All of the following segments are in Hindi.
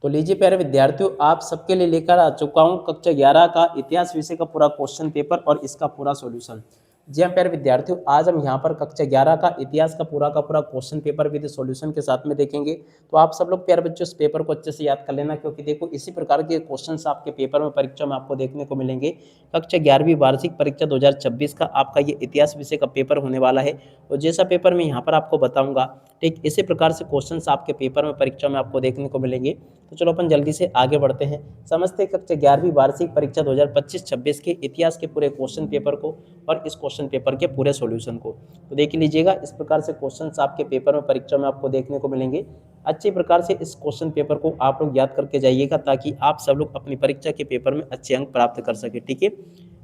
तो लीजिए प्यारे विद्यार्थियों, आप सबके लिए लेकर आ चुका हूँ कक्षा 11 का इतिहास विषय का पूरा क्वेश्चन पेपर और इसका पूरा सॉल्यूशन। जी हाँ प्यारे विद्यार्थियों, आज हम यहाँ पर कक्षा 11 का इतिहास का पूरा क्वेश्चन पेपर विद सॉल्यूशन के साथ में देखेंगे। तो आप सब लोग प्यारे बच्चों इस पेपर को अच्छे से याद कर लेना, क्योंकि देखो इसी प्रकार के क्वेश्चन आपके पेपर में परीक्षा में आपको देखने को मिलेंगे। कक्षा 11वीं वार्षिक परीक्षा 2026 का आपका ये इतिहास विषय का पेपर होने वाला है। और जैसा पेपर मैं यहाँ पर आपको बताऊँगा, ठीक इसी प्रकार से क्वेश्चन आपके पेपर में परीक्षा में आपको देखने को मिलेंगे। तो चलो अपन जल्दी से आगे बढ़ते हैं, समझते हैं कक्षा 11वीं वार्षिक परीक्षा 2025-26 के इतिहास के पूरे क्वेश्चन पेपर को और इस क्वेश्चन पेपर के पूरे सॉल्यूशन को। तो देख लीजिएगा, इस प्रकार से क्वेश्चंस आपके पेपर में परीक्षा में आपको देखने को मिलेंगे। अच्छे प्रकार से इस क्वेश्चन पेपर को आप लोग याद करके जाइएगा, ताकि आप सब लोग अपनी परीक्षा के पेपर में अच्छे अंक प्राप्त कर सके। ठीक है,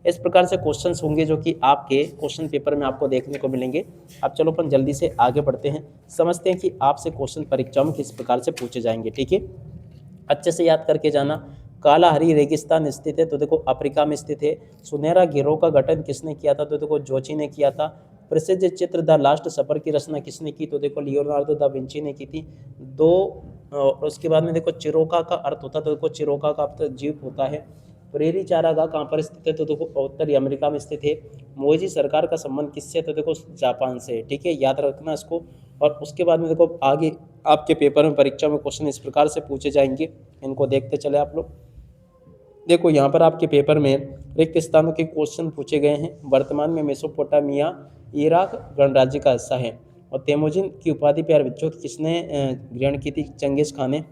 इस प्रकार से क्वेश्चंस होंगे जो कि आपके क्वेश्चन पेपर में आपको देखने को मिलेंगे। अब चलो अपन जल्दी से आगे बढ़ते हैं, समझते हैं कि आपसे क्वेश्चन परीक्षा में किस प्रकार से पूछे जाएंगे। ठीक है, अच्छे से याद करके जाना। कालाहरी रेगिस्तान स्थित है, तो देखो अफ्रीका में स्थित है। सुनहरा गिरोह का गठन किसने किया था, तो देखो जोची ने किया था। प्रसिद्ध चित्र द लास्ट सफर की रचना किसने की, तो देखो लियोनार्डो दा विंची ने की थी। दो उसके बाद में देखो चिरोका का अर्थ होता है, तो देखो चिरोका का अर्थ जीव होता है। प्रेरी चारागाह कहाँ पर स्थित है, तो देखो उत्तरी अमेरिका में स्थित है। मोदी सरकार का संबंध किससे, तो देखो जापान से। ठीक है, याद रखना इसको। और उसके बाद में देखो आगे आपके पेपर में परीक्षा में क्वेश्चन इस प्रकार से पूछे जाएंगे, इनको देखते चले आप लोग। देखो यहाँ पर आपके पेपर में रिक्त स्थानों के क्वेश्चन पूछे गए हैं। वर्तमान में मेसोपोटामिया इराक गणराज्य का हिस्सा है। और तेमुजिन की उपाधि प्यारे बच्चों किसने ग्रहण की थी, चंगेज खान ने।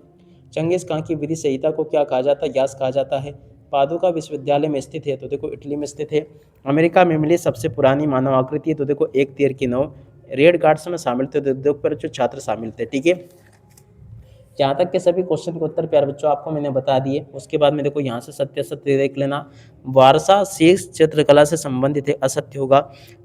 चंगेज खान की विधि संहिता को क्या कहा जाता है, यास कहा जाता है। पादुका विश्वविद्यालय में स्थित है, तो देखो इटली में स्थित है। अमेरिका में मिली सबसे पुरानी मानव आकृति है, तो देखो एक तीर की नौ। रेड गार्ड्स में शामिल थे, तो देखो पर जो छात्र शामिल थे। ठीक है, जहाँ तक के सभी क्वेश्चन के उत्तर प्यारे बच्चों आपको मैंने बता दिए। उसके बाद में देखो यहाँ से सत्य सत्य देख लेना। वारसा शीर्ष चित्रकला से संबंधित है, असत्य होगा।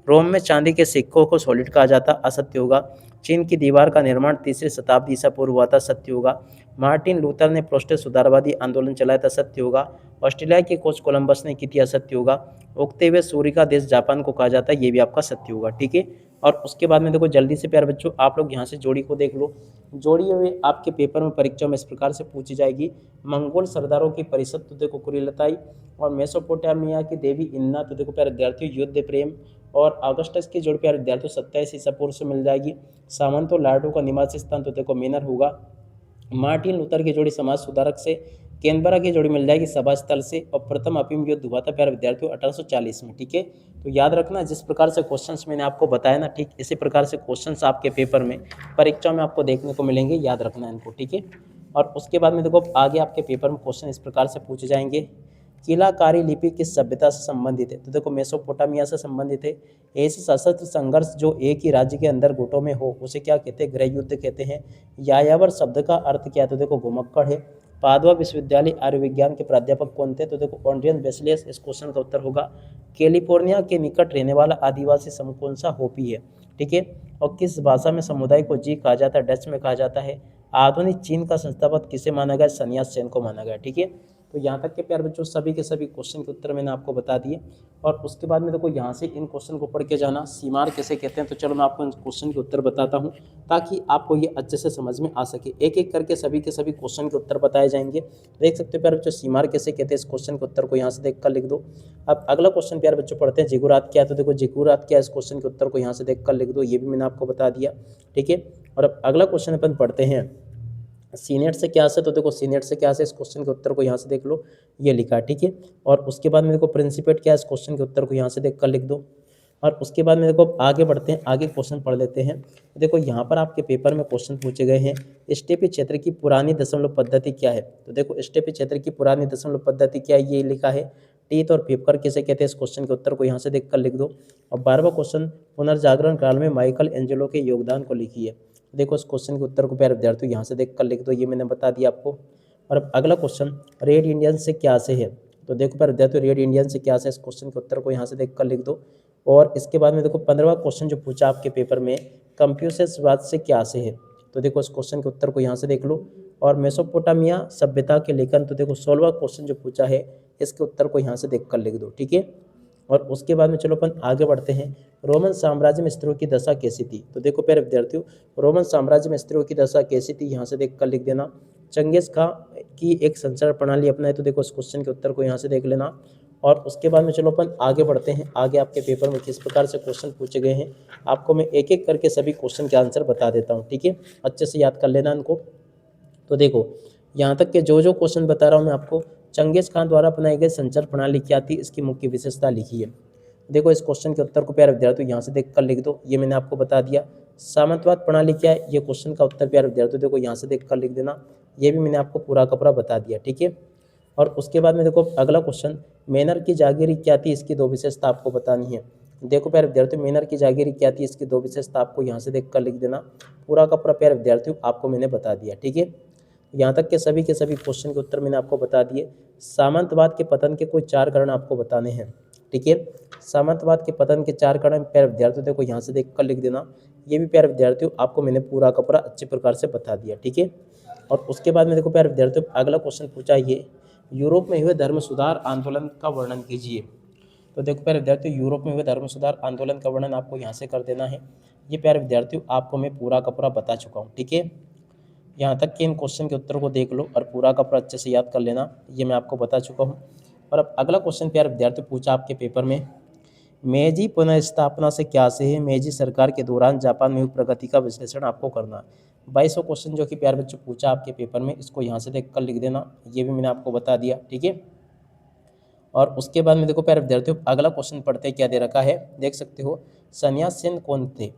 रोम में चांदी के सिक्कों को सॉलिड कहा जाता, असत्य होगा। चीन की दीवार का निर्माण 3री शताब्दी ईसा पूर्व हुआ था, सत्य होगा। मार्टिन लूथर ने प्रोटेस्टेंट सुधारवादी आंदोलन चलाया था, सत्य होगा। ऑस्ट्रेलिया की खोज कोलंबस ने की थी, असत्य होगा। उगते हुए सूर्य का देश जापान को कहा जाता है, ये भी आपका सत्य होगा। ठीक है, और उसके बाद में देखो जल्दी से प्यारे बच्चों आप लोग यहाँ से जोड़ी को देख लो। जोड़ी हुई आपके पेपर में परीक्षा में इस प्रकार से पूछी जाएगी। मंगोल सरदारों की परिषद, तो देखो कुरिलताई। और मेसोपोटामिया की देवी इन्ना, तो देखो प्यारे विद्यार्थियों युद्ध प्रेम। और अगस्टस की जोड़ी प्यारे विद्यार्थियों 27 ईसा पूर्व से मिल जाएगी। सामंतो लार्डो का निवास स्थान, तो देखो मेनर होगा। मार्टिन लूथर की जोड़ी समाज सुधारक से। कैनबरा की जोड़ी मिल जाएगी सभा स्थल से। और प्रथम अफीम युद्ध हुआ था प्यारे विद्यार्थियों 1840 में। ठीक है, तो याद रखना जिस प्रकार से क्वेश्चंस मैंने आपको बताया ना, ठीक इसी प्रकार से क्वेश्चंस आपके पेपर में परीक्षा में आपको देखने को मिलेंगे, याद रखना इनको। ठीक है, और उसके बाद में देखो आगे आपके पेपर में क्वेश्चन इस प्रकार से पूछे जाएंगे। कीलाकारी लिपि किस सभ्यता से संबंधित है, तो देखो मेसोपोटामिया से संबंधित है। ऐसे सशस्त्र संघर्ष जो एक ही राज्य के अंदर गुटों में हो उसे क्या कहते हैं, गृह युद्ध कहते हैं। यायावर शब्द का अर्थ क्या है, तो देखो घुमक्कड़ है। पादुआ विश्वविद्यालय आयुर्विज्ञान के प्राध्यापक कौन थे, तो देखो ऑड्रियन बेसिलियस, इस क्वेश्चन का उत्तर होगा। कैलिफोर्निया के निकट रहने वाला आदिवासी समूह कौन सा, होपी है। ठीक है, और किस भाषा में समुदाय को जी कहा जाता है, डच में कहा जाता है। आधुनिक चीन का संस्थापक किसे माना गया, सन्यास सेन को माना गया। ठीक है, तो यहाँ तक के प्यारे बच्चों सभी के सभी क्वेश्चन के उत्तर मैंने आपको बता दिए। और उसके बाद में देखो यहाँ से इन क्वेश्चन को पढ़ के जाना। सीमार कैसे कहते हैं, तो चलो मैं आपको इन क्वेश्चन के उत्तर बताता हूँ, ताकि आपको ये अच्छे से समझ में आ सके। एक एक करके सभी के सभी क्वेश्चन के उत्तर बताए जाएंगे। देख सकते हो प्यारे बच्चों, सीमार कैसे कहते हैं, इस क्वेश्चन के उत्तर को यहाँ से देख कर लिख दो। अब अगला क्वेश्चन प्यारे बच्चों पढ़ते हैं, जिगुरात क्या है, तो देखो जिगुरात क्या है, इस क्वेश्चन के उत्तर को यहाँ से देख कर लिख दो, ये भी मैंने आपको बता दिया। ठीक है, और अब अगला क्वेश्चन अपन पढ़ते हैं, सीनेट से क्या से, तो देखो सीनेट से क्या से, इस क्वेश्चन के उत्तर को यहाँ से देख लो, ये लिखा है। ठीक है, और उसके बाद में देखो प्रिंसिपेट क्या है, इस क्वेश्चन के उत्तर को यहाँ से देख कर लिख दो। और उसके बाद में देखो आगे बढ़ते हैं, आगे क्वेश्चन पढ़ लेते हैं। देखो यहाँ पर आपके पेपर में क्वेश्चन पूछे गए हैं, स्टेपी क्षेत्र की पुरानी दशमलव पद्धति क्या है, तो देखो स्टेपी क्षेत्र की पुरानी दशमलव पद्धति क्या है, ये लिखा है। टीथ और फिपकर किसे कहते हैं, इस क्वेश्चन के उत्तर को यहाँ से देख कर लिख दो। और 12वां क्वेश्चन, पुनर्जागरण काल में माइकल एंजेलो के योगदान को लिखिए। देखो इस क्वेश्चन के उत्तर को प्यारे विद्यार्थियों यहाँ से देख कर लिख दो, ये मैंने बता दिया आपको। और अब अगला क्वेश्चन, रेड इंडियन से क्या से है, तो देखो प्यारे विद्यार्थियों रेड इंडियन से क्या से, इस क्वेश्चन के उत्तर को यहाँ से देख कर लिख दो। और इसके बाद में देखो 15वां क्वेश्चन जो पूछा आपके पेपर में, कंफ्यूशियसवाद से क्या से है, तो देखो इस क्वेश्चन के उत्तर को यहाँ से देख लो। और मेसोपोटामिया सभ्यता के लेखन, तो देखो 16वां क्वेश्चन जो पूछा है, इसके उत्तर को यहाँ से देख कर लिख दो। ठीक है, और उसके बाद में चलो अपन आगे बढ़ते हैं। रोमन साम्राज्य में स्त्रियों की दशा कैसी थी, तो देखो प्यारे विद्यार्थियों रोमन साम्राज्य में स्त्रियों की दशा कैसी थी, यहाँ से देख कर लिख देना। चंगेज खां की एक संचार प्रणाली अपनाए। तो देखो इस क्वेश्चन के उत्तर को यहाँ से देख लेना। और उसके बाद में चलो अपन आगे बढ़ते हैं, आगे आपके पेपर में किस प्रकार से क्वेश्चन पूछे गए हैं आपको मैं एक एक करके सभी क्वेश्चन के आंसर बता देता हूँ, ठीक है। अच्छे से याद कर लेना इनको। तो देखो यहाँ तक के जो जो क्वेश्चन बता रहा हूँ मैं आपको, चंगेज खान द्वारा अपनाई गई संचार प्रणाली क्या थी, इसकी मुख्य विशेषता लिखी है। देखो इस क्वेश्चन के उत्तर को प्यारे विद्यार्थियों यहाँ से देख कर लिख दो, ये मैंने आपको बता दिया। सामंतवाद प्रणाली क्या है, ये क्वेश्चन का उत्तर प्यारे विद्यार्थियों देखो यहाँ से देख कर लिख देना, ये भी मैंने आपको पूरा का पूरा बता दिया, ठीक है। और उसके बाद में देखो अगला क्वेश्चन, मैनर की जागीरी क्या थी, इसकी दो विशेषता आपको बतानी है। देखो प्यारे विद्यार्थियों मैनर की जागीरी क्या थी, इसकी दो विशेषता आपको यहाँ से देख कर लिख देना, पूरा का पूरा प्यारे विद्यार्थियों आपको मैंने बता दिया, ठीक है। यहाँ तक के सभी क्वेश्चन के उत्तर मैंने आपको बता दिए। सामंतवाद के पतन के कोई 4 कारण आपको बताने हैं, ठीक है। सामंतवाद के पतन के 4 कारण प्यारे विद्यार्थियों देखो यहाँ से देख कर लिख देना, ये भी प्यारे विद्यार्थियों आपको मैंने पूरा का पूरा अच्छे प्रकार से बता दिया, ठीक है। और उसके बाद में देखो प्यारे विद्यार्थियों अगला क्वेश्चन पूछा, ये यूरोप में हुए धर्म सुधार आंदोलन का वर्णन कीजिए। तो देखो प्यारे विद्यार्थियों यूरोप में हुए धर्म सुधार आंदोलन का वर्णन आपको यहाँ से कर देना है। ये प्यारे विद्यार्थियों आपको मैं पूरा का पूरा बता चुका हूँ, ठीक है। यहाँ तक कि इन क्वेश्चन के उत्तर को देख लो और पूरा का पूरा अच्छे से याद कर लेना, ये मैं आपको बता चुका हूँ। और अब अगला क्वेश्चन प्यारे विद्यार्थियों पूछा आपके पेपर में, मेजी पुनर्स्थापना से क्या से है, मेजी सरकार के दौरान जापान में हुई प्रगति का विश्लेषण आपको करना है। 22वां क्वेश्चन जो कि प्यारे बच्चों पूछा आपके पेपर में, इसको यहाँ से देख कर लिख देना, ये भी मैंने आपको बता दिया, ठीक है। और उसके बाद में देखो प्यारे विद्यार्थियों अगला क्वेश्चन पढ़ते क्या दे रखा है, देख सकते हो, सन्यास सेन कौन थे।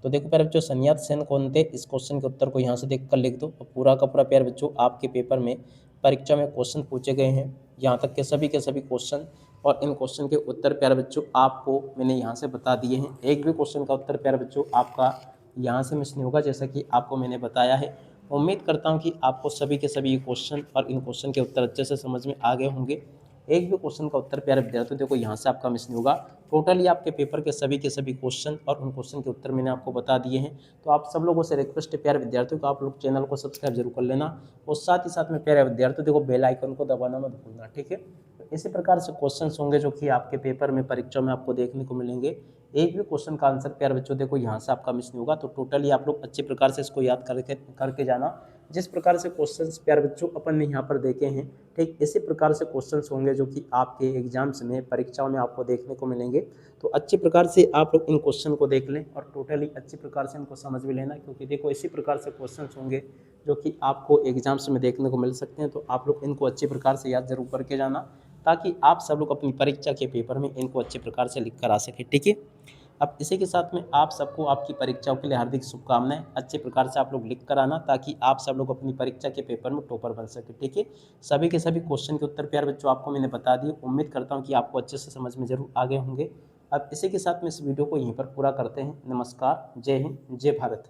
तो देखो प्यारे बच्चों सन्यास सेन कौन थे, इस क्वेश्चन के उत्तर को यहाँ से देख कर लिख दो। और पूरा का पूरा प्यारे बच्चों आपके पेपर में परीक्षा में क्वेश्चन पूछे गए हैं, यहाँ तक के सभी क्वेश्चन, और इन क्वेश्चन के उत्तर प्यारे बच्चों आपको मैंने यहाँ से बता दिए हैं। एक भी क्वेश्चन का उत्तर प्यारे बच्चों आपका यहाँ से मिस नहीं होगा, जैसा कि आपको मैंने बताया है। उम्मीद करता हूँ कि आपको सभी के सभी क्वेश्चन और इन क्वेश्चन के उत्तर अच्छे से समझ में आ गए होंगे। एक भी क्वेश्चन का उत्तर प्यारे विद्यार्थियों देखो यहाँ से आपका मिस नहीं होगा। टोटली आपके पेपर के सभी क्वेश्चन और उन क्वेश्चन के उत्तर मैंने आपको बता दिए हैं। तो आप सब लोगों से रिक्वेस्ट है प्यारे विद्यार्थियों को, आप लोग चैनल को सब्सक्राइब जरूर कर लेना, और साथ ही साथ में प्यारे विद्यार्थियों देखो बेल आइकन को दबाना मत भूलना, ठीक है। तो इसी प्रकार से क्वेश्चन होंगे जो कि आपके पेपर में परीक्षा में आपको देखने को मिलेंगे। एक भी क्वेश्चन का आंसर प्यारे बच्चों देखो यहाँ से आपका मिस नहीं होगा। तो टोटली आप लोग अच्छे प्रकार से इसको याद करके जाना। जिस प्रकार से क्वेश्चंस प्यारे बच्चों अपन ने यहाँ पर देखे हैं, ठीक इसी प्रकार से क्वेश्चंस होंगे जो कि आपके एग्जाम्स में परीक्षाओं में आपको देखने को मिलेंगे। तो अच्छे प्रकार से आप लोग इन क्वेश्चन को देख लें और टोटली अच्छी प्रकार से इनको समझ भी लेना, क्योंकि देखो इसी प्रकार से क्वेश्चंस होंगे जो कि आपको एग्जाम्स में देखने को मिल सकते हैं। तो आप लोग इनको अच्छे प्रकार से याद जरूर करके जाना, ताकि आप सब लोग अपनी परीक्षा के पेपर में इनको अच्छे प्रकार से लिख कर आ सकें, ठीक है। अब इसी के साथ में आप सबको आपकी परीक्षाओं के लिए हार्दिक शुभकामनाएं। अच्छे प्रकार से आप लोग लिख कर आना, ताकि आप सब लोग अपनी परीक्षा के पेपर में टॉपर बन सके, ठीक है। सभी के सभी क्वेश्चन के उत्तर प्यारे बच्चों आपको मैंने बता दिए। उम्मीद करता हूँ कि आपको अच्छे से समझ में जरूर आ गए होंगे। अब इसी के साथ में इस वीडियो को यहीं पर पूरा करते हैं। नमस्कार, जय हिंद, जय भारत।